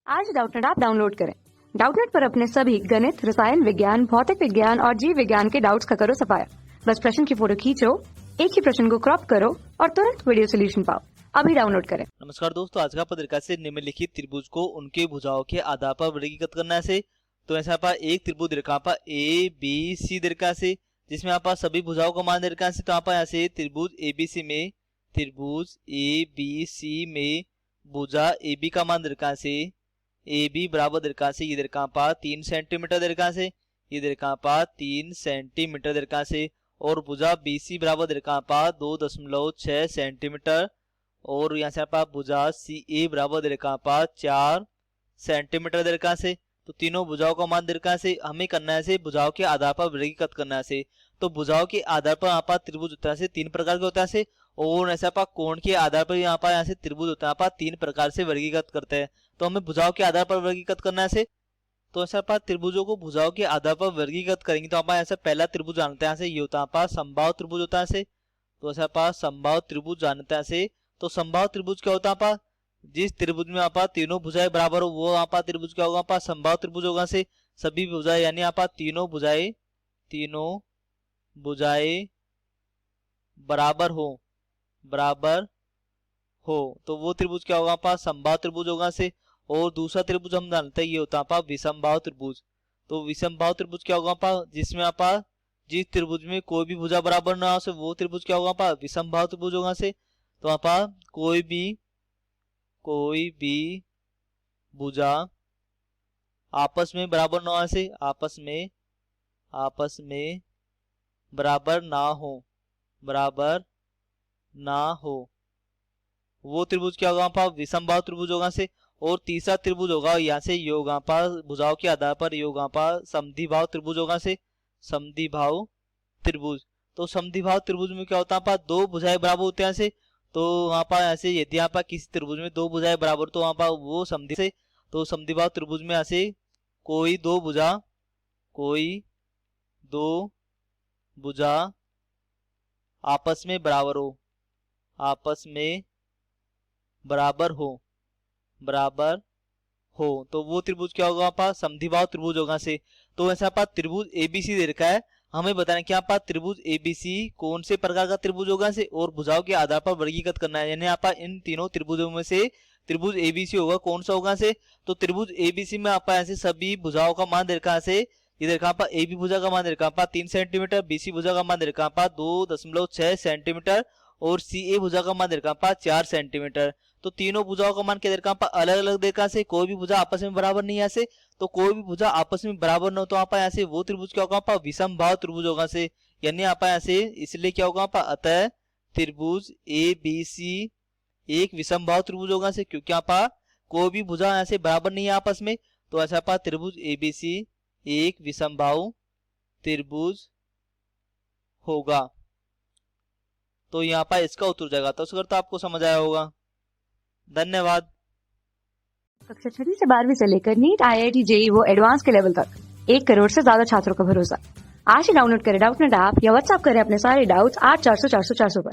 आज Doubtnut app download करें। Doubtnut पर अपने सभी गणित, रसायन विज्ञान, भौतिक विज्ञान और जीव विज्ञान के डाउट्स का करो सफाया। बस प्रश्न की फोटो खींचो, एक ही प्रश्न को क्रॉप करो और तुरंत वीडियो सोल्यूशन पाओ। अभी डाउनलोड करें। नमस्कार दोस्तों, आज का पत्रिका से निम्नलिखित त्रिभुज को उनके भुजाओं के आधार पर वर्गीकृत करना है। तो ऐसा आप एक त्रिभुज रेखा पर ए बी सी रेखा से, जिसमें आप सभी भुजाओं का मान रेखा से, तो आप ऐसे त्रिभुज एबीसी में भुजा ए बी का मान रेखा से ए बी बराबर रेखा से ये रेखा पर 3 सेंटीमीटर रेखा से, ये रेखा पर 3 सेंटीमीटर रेखा से, और भुजा बी सी बराबर रेखा पर 2.6 सेंटीमीटर, और यहाँ से आप भुजा सी ए बराबर रेखा पर 4 सेंटीमीटर रेखा से। तो तीनों भुजाओं का मान रेखा से हमें करना है भुजाओं के आधार पर वर्गीकृत करना है। तो भुजाओं के आधार पर यहाँ पर त्रिभुज होता है 3 प्रकार के होता है, और ऐसा आप कोण के आधार पर यहाँ से त्रिभुज होता है 3 प्रकार से वर्गीकृत करते हैं। तो हमें भुजाओं के आधार पर वर्गीकृत करना है। तो ऐसा आप त्रिभुजों को भुजाओं के आधार पर वर्गीकृत करेंगे तो आप ऐसा पहला त्रिभुज जानते हैं ये होता है समबाहु त्रिभुज होता है। तो ऐसा आप समबाहु त्रिभुज जानते हैं। तो समबाहु त्रिभुज क्या होता है? जिस त्रिभुज में आप तीनों भुजाएं बराबर हो वो आप त्रिभुज क्या होगा? आप समबाहु त्रिभुज होगा से सभी भुजाएं यानी आप तीनों भुजाएं बराबर हो तो वो त्रिभुज क्या होगा? आप समबाहु त्रिभुज होगा से। और दूसरा त्रिभुज हम जानते हैं ये होता है विषमबाहु त्रिभुज। तो विषमबाहु त्रिभुज क्या होगा? जिसमें आप जिस त्रिभुज में कोई भी भुजा बराबर ना हो से वो त्रिभुज क्या होगा? विषमबाहु त्रिभुज होगा से। तो आप कोई भी भुजा आपस में बराबर ना हो से आपस में बराबर ना हो वो त्रिभुज क्या होगा? विषमबाहु त्रिभुज होगा से। और तीसरा त्रिभुज होगा यहाँ से योगा भुजाओं के आधार पर योगा समद्विबाहु त्रिभुज होगा से समद्विबाहु त्रिभुज। तो समद्विबाहु त्रिभुज में क्या होता है? दो भुजाएं बराबर होते हैं से। तो वहां पर ऐसे यदि यहाँ पर किसी त्रिभुज में दो भुजाएं बराबर तो वहां पर वो समद्वि से। तो समद्विबाहु त्रिभुज में ऐसे कोई दो भुजा आपस में बराबर हो तो वो त्रिभुज क्या होगा? समद्विबाहु त्रिभुज होगा से। तो ऐसा त्रिभुज एबीसी दे रखा है, हमें बताना क्या त्रिभुज एबीसी कौन से प्रकार का त्रिभुज होगा से, और भुजाओं के आधार पर वर्गीकृत करना है। यानी आप इन तीनों त्रिभुजों में से त्रिभुज एबीसी होगा कौन सा होगा से। तो त्रिभुज एबीसी में आप ऐसे सभी भुजाओं का मान रेखा से ये रेखा पर ए बी भुजा का मान रेखा 3 सेंटीमीटर, बीसी भुजा का मान रेखा 2.6 सेंटीमीटर, और सी ए भुजा का मान रेखा 4 सेंटीमीटर। तो तीनों भुजाओं का मान क्या रेखा अलग अलग रेखा से, कोई भी भुजा आपस में बराबर नहीं है ऐसे। तो कोई भी भुजा आपस में बराबर न हो तो आप ऐसे वो त्रिभुज क्या होगा? विषमबाहु त्रिभुज होगा से। यानी आप ऐसे इसलिए क्या होगा? अतः त्रिभुज ए बी सी एक विषमबाहु त्रिभुज होगा से, क्योंकि आप कोई भी भुजा ऐसे बराबर नहीं है आपस में। तो ऐसा आप त्रिभुज एबीसी एक विषमबाहु त्रिभुज होगा। तो यहाँ पर इसका उत्तर जाएगा। तो उसका आपको समझ आया होगा। धन्यवाद। कक्षा 6 से 12वीं से लेकर नीट, IIT, JEE वो एडवांस के लेवल तक 1 करोड़ से ज्यादा छात्रों का भरोसा। आज ही डाउनलोड करें डाउटनेट ऐप या व्हाट्सएप करें अपने सारे डाउट्स 8400 400 400 पर।